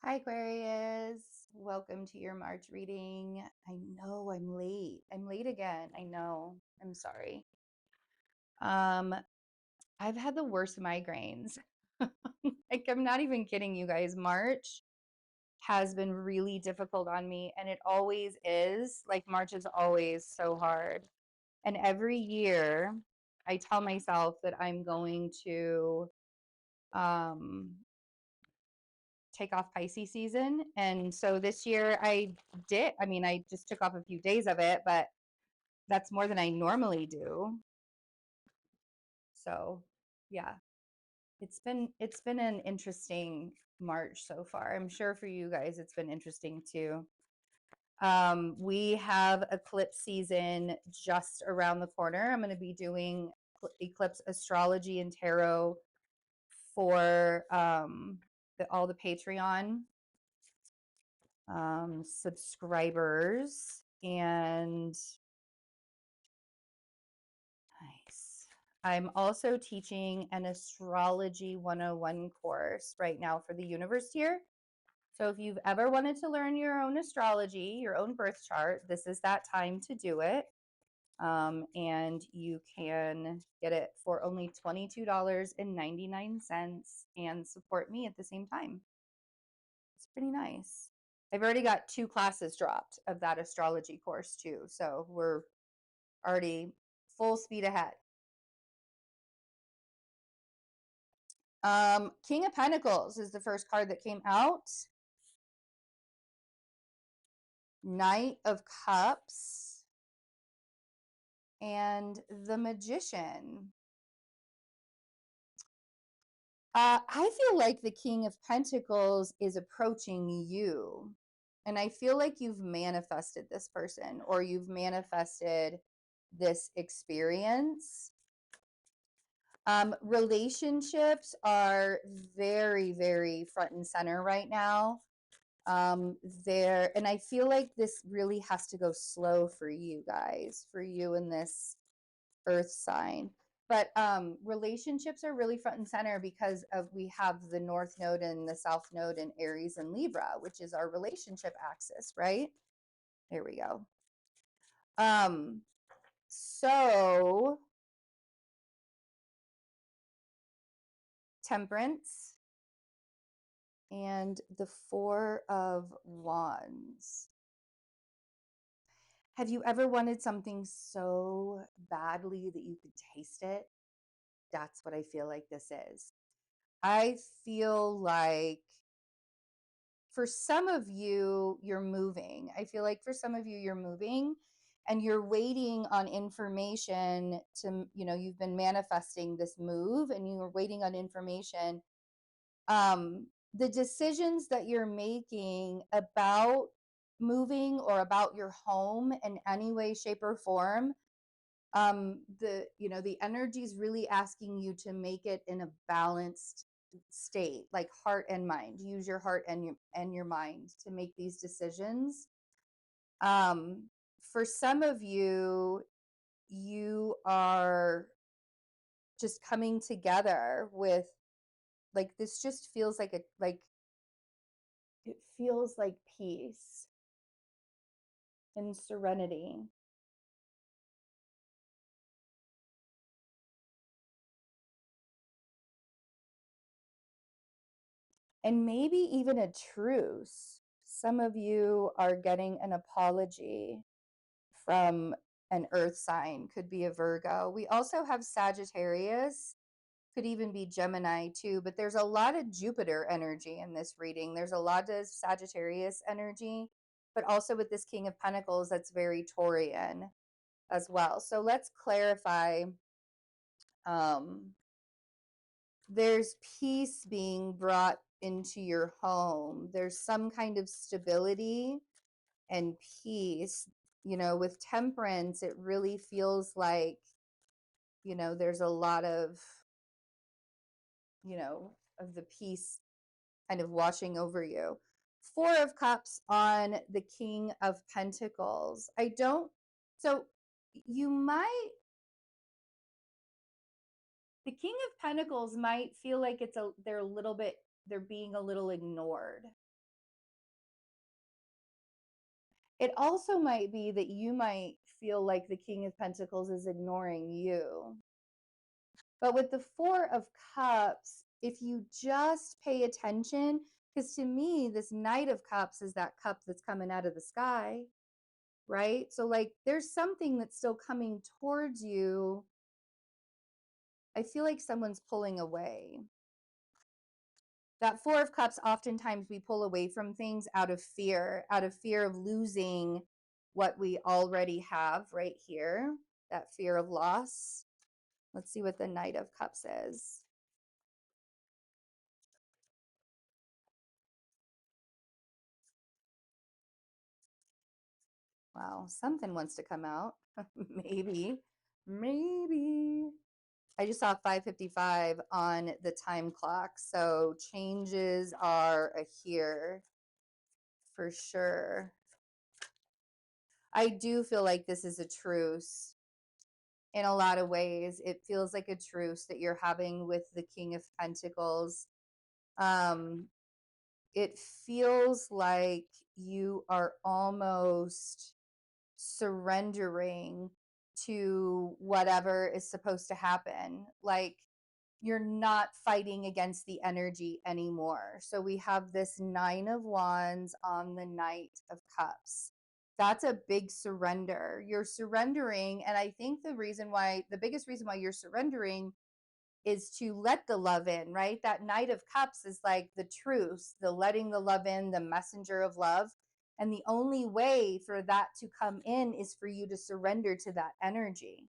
Hi, Aquarius. Welcome to your March reading. I know I'm late. I'm late again. I know. I'm sorry. Um, I've had the worst migraines. Like, I'm not even kidding you guys. March has been really difficult on me, and it always is. Like, March is always so hard. And every year, I tell myself that I'm going to um take off Pisces season. And so this year I did. I mean, I just took off a few days of it, but that's more than I normally do. So, yeah. It's been an interesting March so far. I'm sure for you guys it's been interesting too. We have eclipse season just around the corner. I'm going to be doing eclipse astrology and tarot for all the Patreon subscribers, and nice. I'm also teaching an astrology 101 course right now for the universe here. So if you've ever wanted to learn your own astrology, your own birth chart, this is that time to do it. And you can get it for only $22.99 and support me at the same time. It's pretty nice. I've already got 2 classes dropped of that astrology course too. So we're already full speed ahead. King of Pentacles is the first card that came out. Knight of Cups and the Magician. I feel like the King of Pentacles is approaching you. And I feel like you've manifested this person, or you've manifested this experience. Relationships are very, very front and center right now. There, and I feel like this really has to go slow for you guys, for you in this earth sign. But relationships are really front and center because of we have the North Node and the South Node in Aries and Libra, which is our relationship axis, right? There we go. So Temperance and the Four of Wands. Have you ever wanted something so badly that you could taste it? That's what I feel like this is. I feel like for some of you, you're moving. I feel like for some of you, you're moving and you're waiting on information to, you've been manifesting this move and you're waiting on information. The decisions that you're making about moving or about your home in any way, shape, or form, the energy is really asking you to make it in a balanced state, like heart and mind. Use your heart and your mind to make these decisions. For some of you, you are just coming together with, like, this just feels like it feels like peace and serenity. And maybe even a truce. Some of you are getting an apology from an earth sign, could be a Virgo. We also have Sagittarius, could even be Gemini too, but there's a lot of Jupiter energy in this reading. There's a lot of Sagittarius energy, but also with this King of Pentacles, that's very Taurian as well. So let's clarify. There's peace being brought into your home. There's some kind of stability and peace. With Temperance, it really feels like, there's a lot of the peace kind of washing over you. Four of Cups on the King of Pentacles. So you might, the King of Pentacles might feel like they're being a little ignored. It also might be that you might feel like the King of Pentacles is ignoring you. But with the Four of Cups, if you just pay attention, because to me, this Knight of Cups is that cup that's coming out of the sky, right? So, like, there's something that's still coming towards you. I feel like someone's pulling away. That Four of Cups, oftentimes we pull away from things out of fear of losing what we already have right here, that fear of loss. Let's see what the Knight of Cups is. Wow, something wants to come out. Maybe. I just saw 5:55 on the time clock, so changes are here for sure. I do feel like this is a truce in a lot of ways. It feels like a truce that you're having with the King of Pentacles. It feels like you are almost surrendering to whatever is supposed to happen. Like, you're not fighting against the energy anymore. So we have this Nine of Wands on the Knight of Cups. That's a big surrender. You're surrendering. And I think the biggest reason why you're surrendering is to let the love in, right? That Knight of Cups is like the truce, the letting the love in, the messenger of love. And the only way for that to come in is for you to surrender to that energy.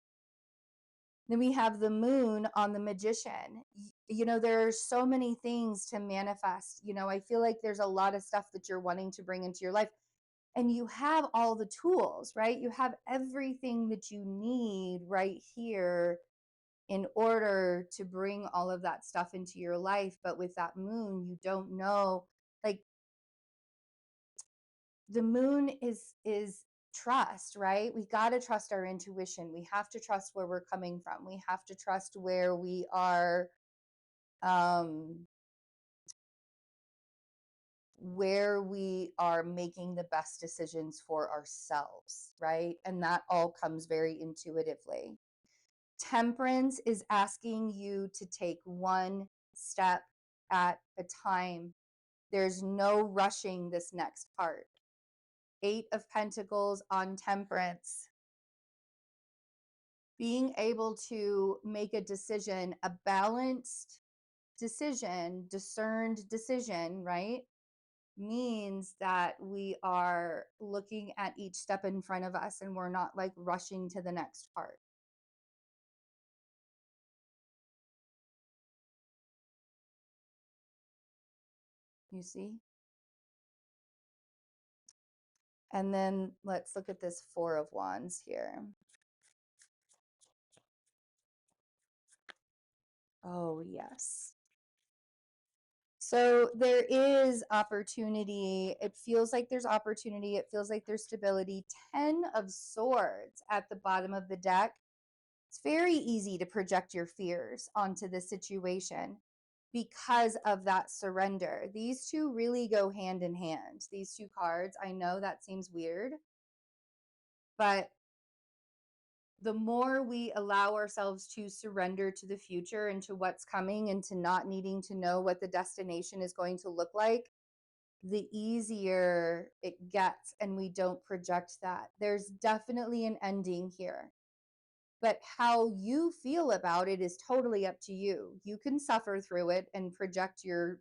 Then we have the Moon on the Magician. There are so many things to manifest. I feel like there's a lot of stuff that you're wanting to bring into your life. And you have all the tools, right? You have everything that you need right here in order to bring all of that stuff into your life. But with that Moon, you don't know. Like, the Moon is trust, right? We got to trust our intuition. We have to trust where we're coming from. We have to trust where we are making the best decisions for ourselves, right? And that all comes very intuitively. Temperance is asking you to take one step at a time. There's no rushing this next part. Eight of Pentacles on Temperance. Being able to make a decision, a balanced decision, discerned decision, right? Means that we are looking at each step in front of us and we're not like rushing to the next part. You see? And then let's look at this Four of Wands here. Oh, yes. So there is opportunity. It feels like there's opportunity. It feels like there's stability. 10 of Swords at the bottom of the deck. It's very easy to project your fears onto the situation because of that surrender. These two really go hand in hand. These two cards, I know that seems weird, but the more we allow ourselves to surrender to the future and to what's coming and to not needing to know what the destination is going to look like, the easier it gets and we don't project that. There's definitely an ending here. But how you feel about it is totally up to you. You can suffer through it and project your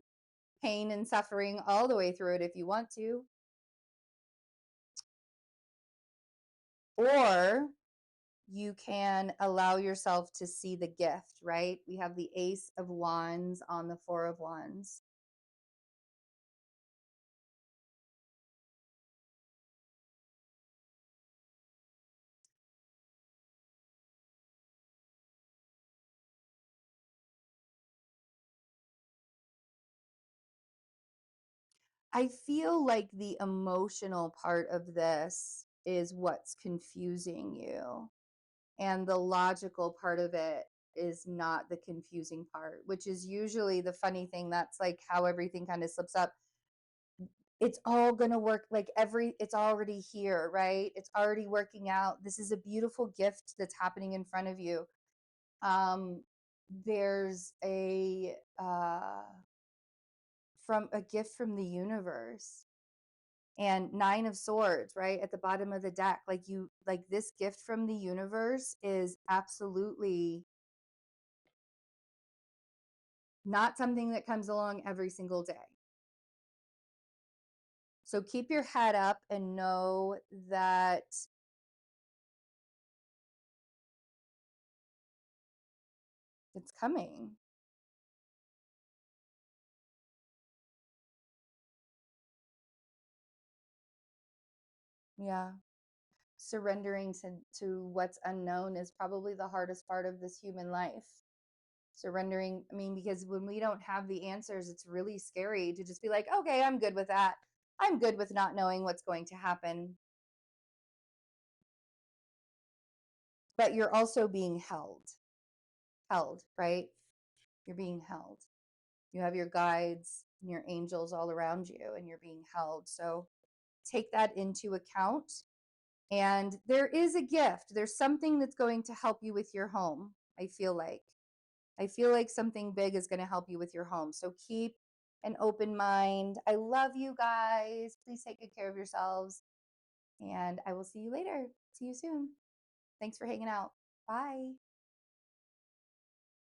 pain and suffering all the way through it if you want to. Or you can allow yourself to see the gift, right? We have the Ace of Wands on the Four of Wands. I feel like the emotional part of this is what's confusing you. And the logical part of it is not the confusing part, which is usually the funny thing. That's like how everything kind of slips up. it's all going to work, like it's already here, right? It's already working out. This is a beautiful gift that's happening in front of you. There's from a gift from the universe, and 9 of swords right at the bottom of the deck. Like this gift from the universe is absolutely not something that comes along every single day. So keep your head up and know that it's coming. Yeah. Surrendering to what's unknown is probably the hardest part of this human life. Surrendering, I mean, because when we don't have the answers, it's really scary to just be like, okay, I'm good with that. I'm good with not knowing what's going to happen. But you're also being held, right? You're being held. You have your guides and your angels all around you, and you're being held. So take that into account. And there is a gift. There's something that's going to help you with your home. I feel like something big is going to help you with your home. So keep an open mind. I love you guys. Please take good care of yourselves. And I will see you later. See you soon. Thanks for hanging out. Bye.